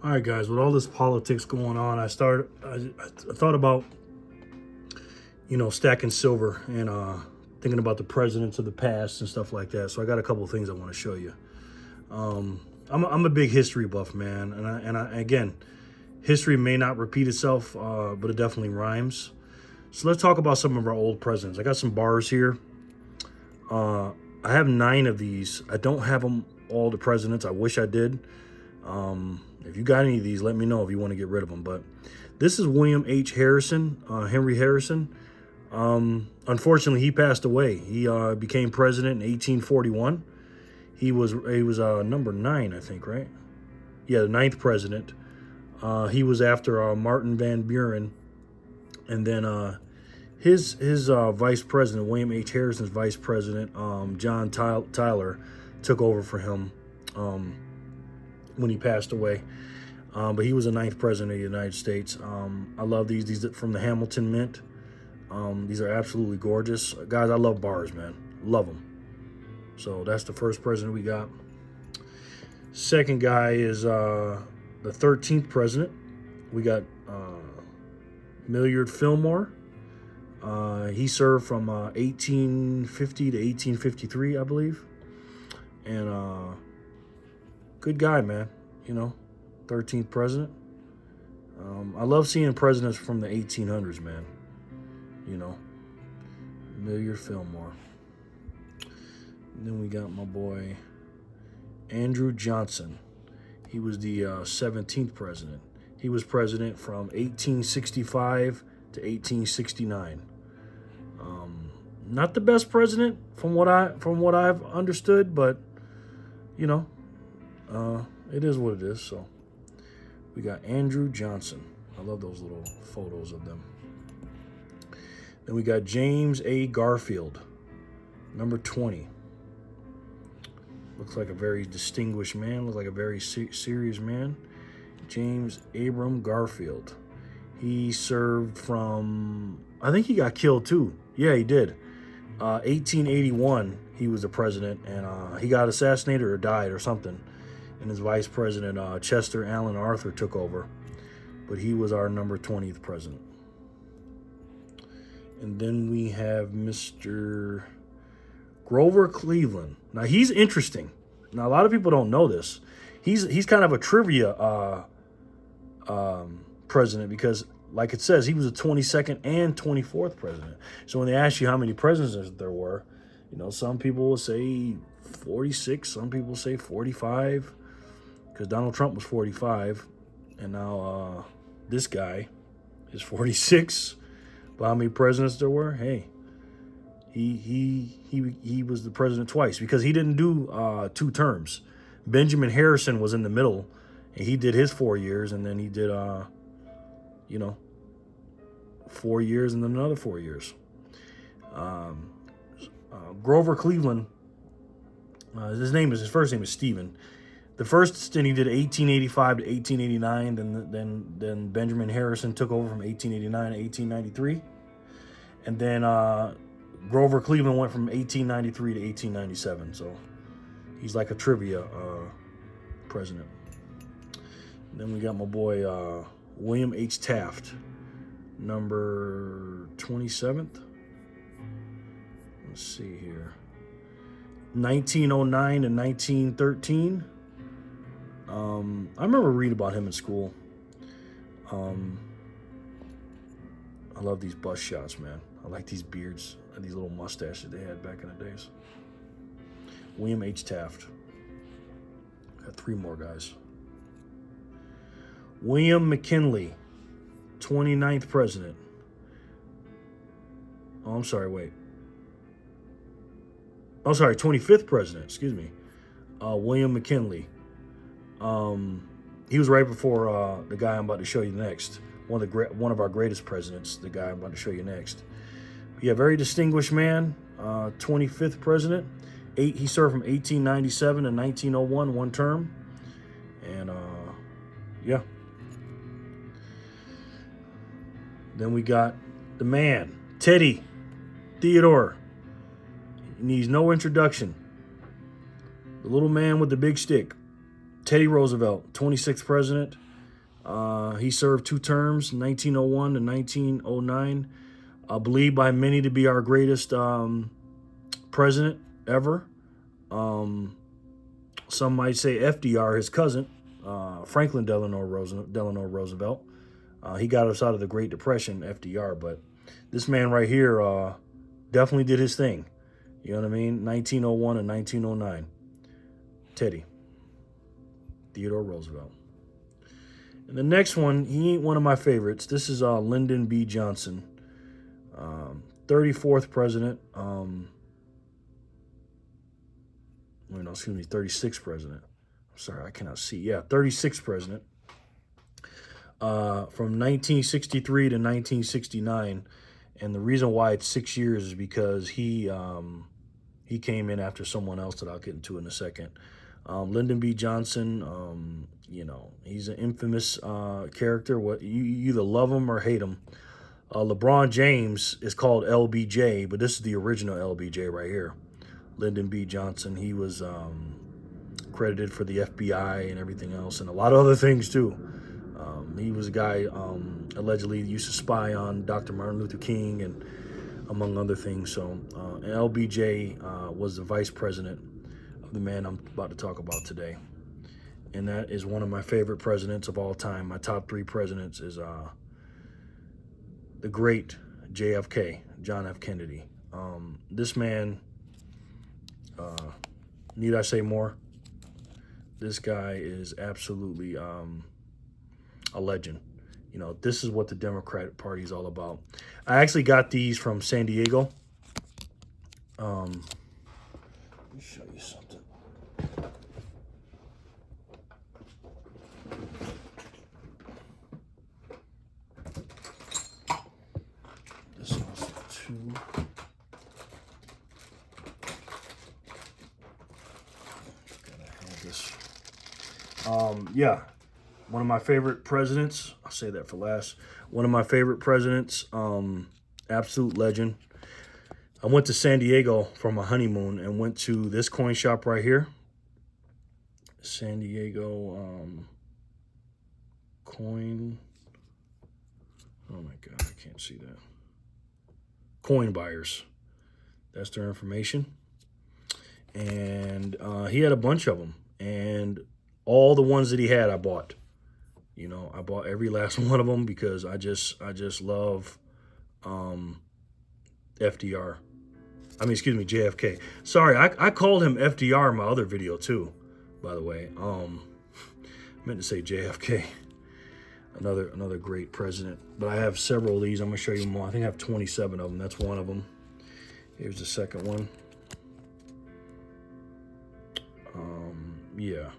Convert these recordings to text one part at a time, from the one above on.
All right, guys, with all this politics going on, I thought about, stacking silver and thinking about the presidents of the past and stuff like that. So I got a couple of things I want to show you. I'm a big history buff, man. Again, history may not repeat itself, but it definitely rhymes. So let's talk about some of our old presidents. I got some bars here. I have 9 of these. I don't have them all the presidents. I wish I did. If you got any of these, let me know if you want to get rid of them. But this is William H. Harrison, Henry Harrison. Unfortunately, he passed away. He became president in 1841. He was number 9, I think, right? Yeah, the 9th president. He was after Martin Van Buren, and then his vice president, William H. Harrison's vice president, John Tyler, took over for him when he passed away. But he was the 9th president of the United States. I love these. These are from the Hamilton Mint. These are absolutely gorgeous. Guys, I love bars, man. Love them. So that's the first president we got. Second guy is the 13th president. We got Millard Fillmore. He served from 1850 to 1853, I believe. And good guy, man. 13th president. I love seeing presidents from the 1800s, man. Millard Fillmore. And then we got my boy Andrew Johnson. He was the 17th president. He was president from 1865 to 1869. Not the best president from what I've understood, but it is what it is. So we got Andrew Johnson. I love those little photos of them. Then we got James A. Garfield, number 20. Looks like a very distinguished man. Looks like a very serious man. James Abram Garfield. He served from, I think he got killed too. Yeah, he did. 1881, he was the president, and he got assassinated or died or something. And his vice president, Chester Alan Arthur, took over. But he was our number 20th president. And then we have Mr. Grover Cleveland. Now, he's interesting. Now, a lot of people don't know this. He's kind of a trivia president because, like it says, he was the 22nd and 24th president. So when they ask you how many presidents there were, some people will say 46. Some people say 45 because Donald Trump was 45. And now this guy is 46. But how many presidents there were? Hey, he was the president twice because he didn't do 2 terms. Benjamin Harrison was in the middle, and he did his 4 years, and then he did 4 years and then another 4 years. Grover Cleveland, his first name is Stephen. The first stint he did 1885 to 1889. Then Benjamin Harrison took over from 1889 to 1893, and then Grover Cleveland went from 1893 to 1897. So he's like a trivia president. And then we got my boy William H. Taft, number 27th. Let's see here. 1909 to 1913. I remember reading about him in school. I love these bust shots, man. I like these beards and these little mustaches they had back in the days. William H. Taft. Got 3 more guys. William McKinley, 29th president. Oh, I'm sorry, wait. Oh, sorry, 25th president, excuse me. William McKinley. He was right before the guy I'm about to show you next. One of our greatest presidents, the guy I'm about to show you next. Yeah, very distinguished man. 25th president. He served from 1897 to 1901, 1 term. And yeah. Then we got the man, Teddy Theodore. He needs no introduction. The little man with the big stick. Teddy Roosevelt, 26th president. He served 2 terms, 1901 to 1909. Believed by many to be our greatest president ever. Some might say FDR, his cousin, Franklin Delano Roosevelt. He got us out of the Great Depression, FDR, but this man right here definitely did his thing. You know what I mean? 1901 and 1909. Teddy. Theodore Roosevelt. And the next one, he ain't one of my favorites. This is Lyndon B. Johnson, 34th president. 36th president. I'm sorry, I cannot see. Yeah, 36th president. From 1963 to 1969. And the reason why it's 6 years is because he came in after someone else that I'll get into in a second. Lyndon B. Johnson, he's an infamous character. What you either love him or hate him. LeBron James is called LBJ, but this is the original LBJ right here. Lyndon B. Johnson. He was credited for the FBI and everything else, and a lot of other things too. He was a guy allegedly used to spy on Dr. Martin Luther King and among other things. So LBJ was the vice president of the man I'm about to talk about today. And that is one of my favorite presidents of all time. My top 3 presidents is the great JFK, John F. Kennedy. This man, need I say more? This guy is absolutely a legend. This is what the Democratic Party is all about. I actually got these from San Diego. Let me show you something. This one's 2. Gotta have this. Yeah. One of my favorite presidents. I'll say that for last. One of my favorite presidents. Absolute legend. I went to San Diego for my honeymoon and went to this coin shop right here. San Diego coin. Oh my God, I can't see that. Coin buyers. That's their information. And he had a bunch of them. And all the ones that he had, I bought. I bought every last one of them because I just love FDR. JFK. Sorry, I called him FDR in my other video too, by the way. Meant to say JFK. Another great president. But I have several of these. I'm going to show you more. I think I have 27 of them. That's one of them. Here's the second one. Yeah.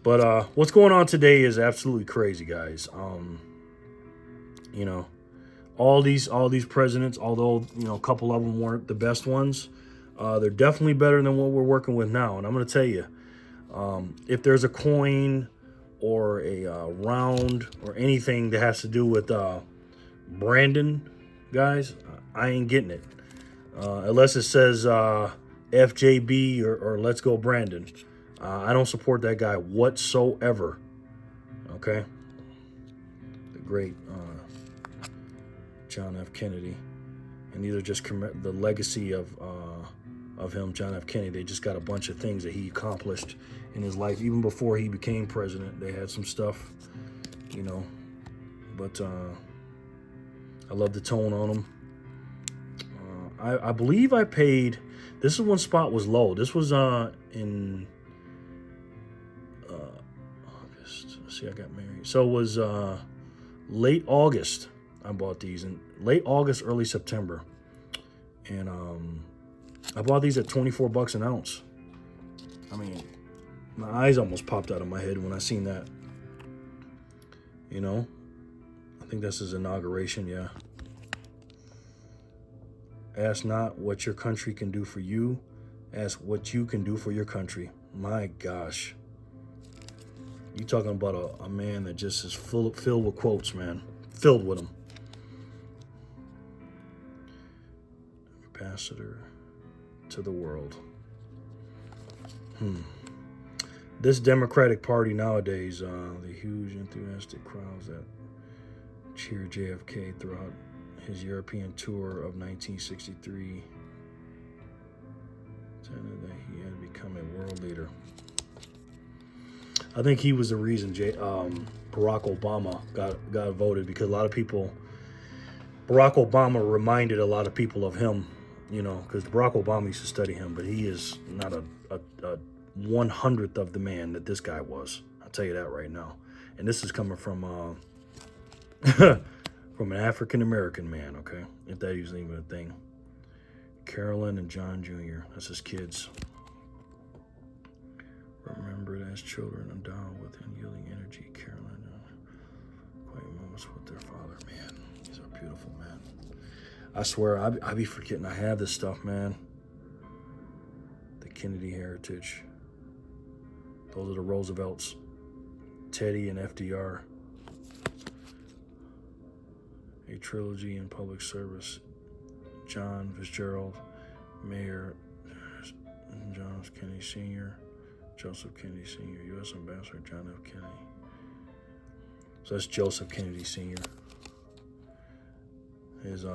But what's going on today is absolutely crazy, guys. All these presidents, although a couple of them weren't the best ones, they're definitely better than what we're working with now. And I'm going to tell you, if there's a coin or a round or anything that has to do with Brandon, guys, I ain't getting it unless it says FJB or Let's Go Brandon. I don't support that guy whatsoever. Okay? The great John F. Kennedy. And these are just the legacy of him, John F. Kennedy. They just got a bunch of things that he accomplished in his life. Even before he became president, they had some stuff, But I love the tone on them. I believe I paid... This is when spot was low. This was in... August. See, I got married. So it was late August. I bought these in late August, early September, and I bought these at $24 an ounce. I mean, my eyes almost popped out of my head when I seen that. I think that's his inauguration. Yeah. Ask not what your country can do for you. Ask what you can do for your country. My gosh. You talking about a man that just is filled with quotes, man. Filled with them. Ambassador to the world. this Democratic Party nowadays, the huge enthusiastic crowds that cheer JFK throughout his European tour of 1963, intended that he had become a world leader. I think he was the reason Barack Obama got voted, because a lot of people, Barack Obama reminded a lot of people of him, you know, because Barack Obama used to study him, but he is not a 100th of the man that this guy was. I'll tell you that right now. And this is coming from from an African American man, okay? If that is even a thing. Carolyn and John Jr., that's his kids. Remembered as children endowed with unyielding energy, Carolyn quite moments with their father. Man, he's a beautiful man. I swear, I be forgetting I have this stuff, man. The Kennedy heritage. Those are the Roosevelts. Teddy and FDR. A trilogy in public service. John Fitzgerald, Mayor John F. Kennedy Sr., Joseph Kennedy Sr., U.S. Ambassador John F. Kennedy. So that's Joseph Kennedy Sr. His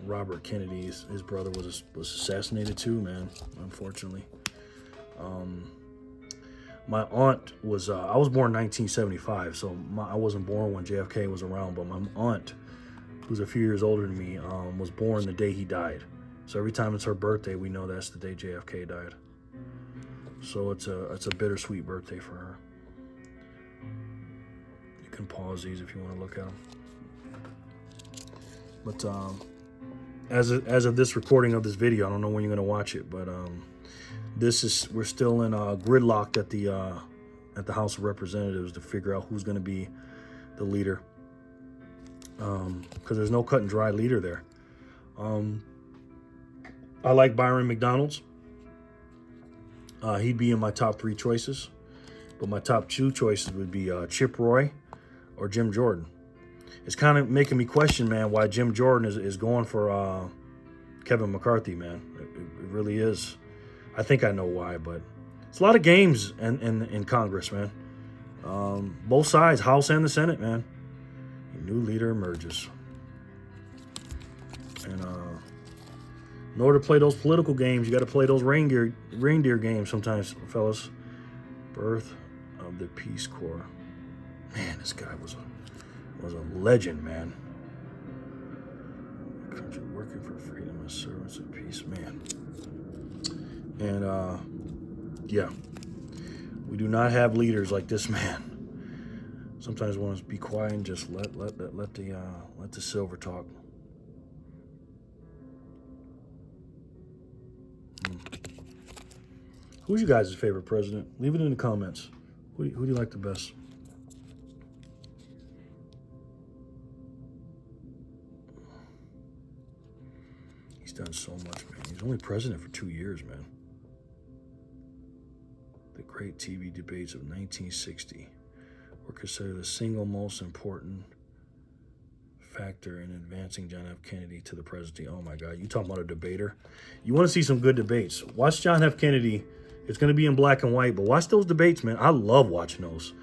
Robert Kennedy, his brother was assassinated too, man, unfortunately. My aunt was, I was born in 1975, so I wasn't born when JFK was around, but my aunt, who's a few years older than me, was born the day he died. So every time it's her birthday, we know that's the day JFK died. So it's a bittersweet birthday for her. You can pause these if you want to look at them. But as of this recording of this video, I don't know when you're going to watch it, but we're still in gridlocked at the House of Representatives to figure out who's going to be the leader. Because there's no cut and dry leader there. I like Byron McDonald's. He'd be in my top 3 choices, but my top 2 choices would be Chip Roy or Jim Jordan. It's kind of making me question, man, why Jim Jordan is going for Kevin McCarthy, man. It really is. I think I know why, but it's a lot of games in Congress, man. Both sides, House and the Senate, man. A new leader emerges. And in order to play those political games, you got to play those reindeer games sometimes, fellas. Birth of the Peace Corps. Man, this guy was a legend, man. Country working for freedom as servants of peace, man. And yeah, we do not have leaders like this man. Sometimes I want to be quiet and just let the silver talk. Who's you guys' favorite president? Leave it in the comments. Who do you like the best? He's done so much, man. He's only president for 2 years, man. The great TV debates of 1960 were considered the single most important factor in advancing John F. Kennedy to the presidency. Oh my God, you talking about a debater? You want to see some good debates? Watch John F. Kennedy. It's going to be in black and white, but watch those debates, man. I love watching those.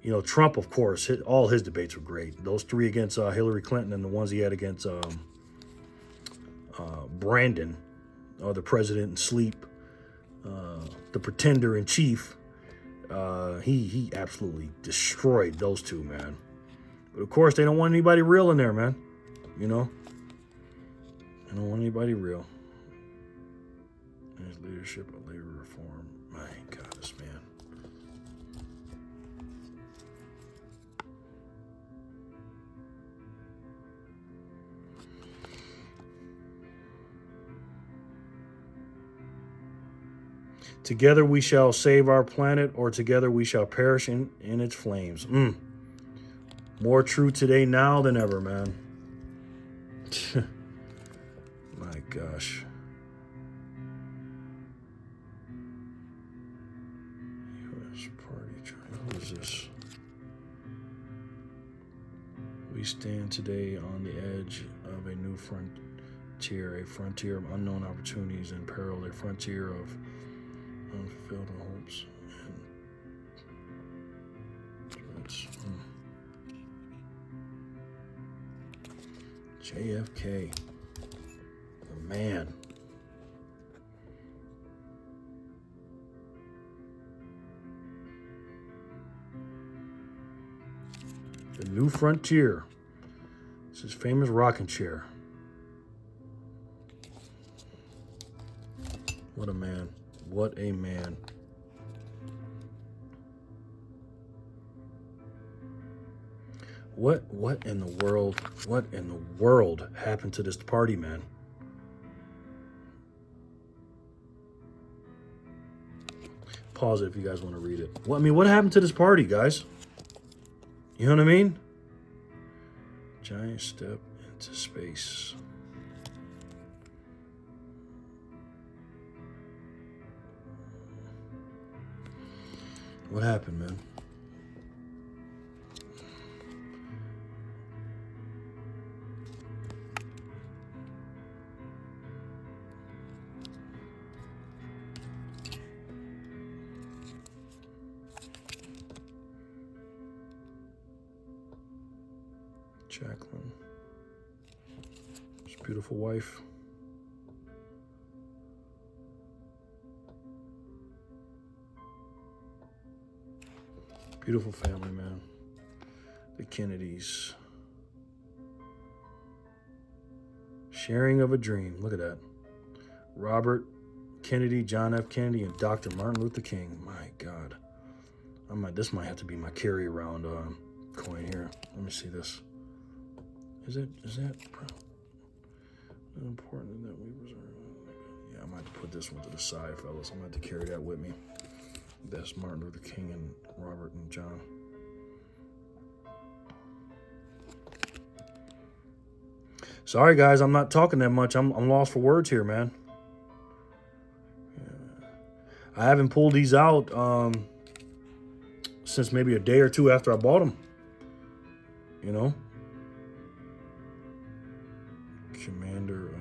You know, Trump, of course, all his debates were great. Those 3 against Hillary Clinton and the ones he had against Brandon, the president in sleep, the pretender in chief. He absolutely destroyed those 2, man. But of course, they don't want anybody real in there, man. You know, they don't want anybody real. His leadership of labor reform. My God, this man. Together we shall save our planet, or together we shall perish in its flames. More true today now than ever, man. My gosh. U.S. Party. Who is this? We stand today on the edge of a new frontier, a frontier of unknown opportunities and peril, a frontier of unfulfilled hopes and JFK, the man. The New Frontier. It's his famous rocking chair. What a man. What a man. What in the world happened to this party, man? Pause it if you guys want to read it. Well, I mean, what happened to this party, guys? You know what I mean? Giant step into space. What happened, man? Jacqueline, his beautiful wife. Beautiful family, man. The Kennedys. Sharing of a dream. Look at that. Robert Kennedy, John F. Kennedy, and Dr. Martin Luther King. My God. This might have to be my carry-around coin here. Let me see this. Is that important that we reserve? Yeah, I might have to put this one to the side, fellas. I'm going to have to carry that with me. That's Martin Luther King and Robert and John. Sorry, guys, I'm not talking that much. I'm lost for words here, man. Yeah. I haven't pulled these out since maybe a day or two after I bought them. You know? Commander of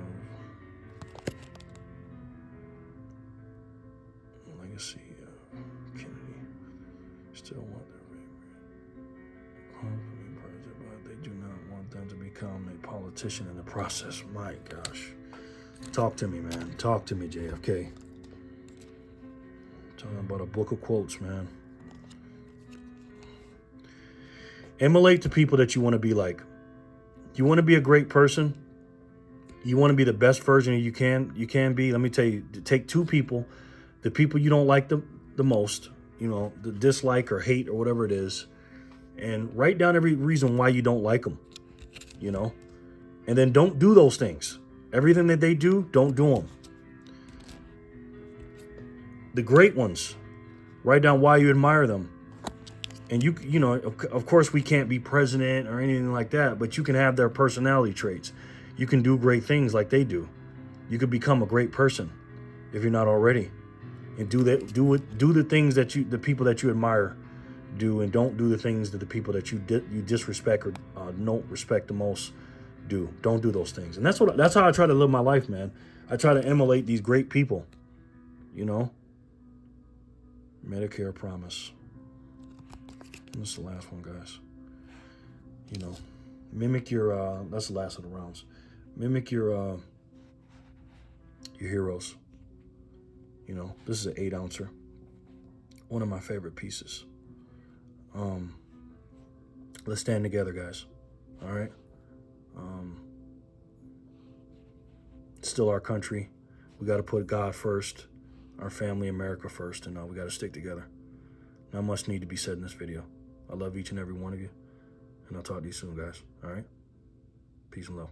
Legacy Kennedy. Still want their president, but they do not want them to become a politician in the process. My gosh. Talk to me, man. Talk to me, JFK. Talking about a book of quotes, man. Emulate the people that you want to be like. You want to be a great person. You want to be the best version you can be. Let me tell you, take two people, the people you don't like the most, you know, the dislike or hate or whatever it is, and write down every reason why you don't like them, you know, and then don't do those things. Everything that they do, don't do them. The great ones, write down why you admire them. And you know, of course we can't be president or anything like that, but you can have their personality traits. You can do great things like they do. You could become a great person if you're not already. And do the things that the people that you admire do, and don't do the things that the people that you disrespect or don't respect the most do. Don't do those things. And that's how I try to live my life, man. I try to emulate these great people. You know? Medicare promise. And this is the last one, guys. You know, mimic your that's the last of the rounds. Mimic your heroes. You know, this is an 8-ouncer. One of my favorite pieces. Let's stand together, guys. All right. It's still our country. We got to put God first, our family, America first, and we got to stick together. Not much need to be said in this video. I love each and every one of you, and I'll talk to you soon, guys. All right. Peace and love.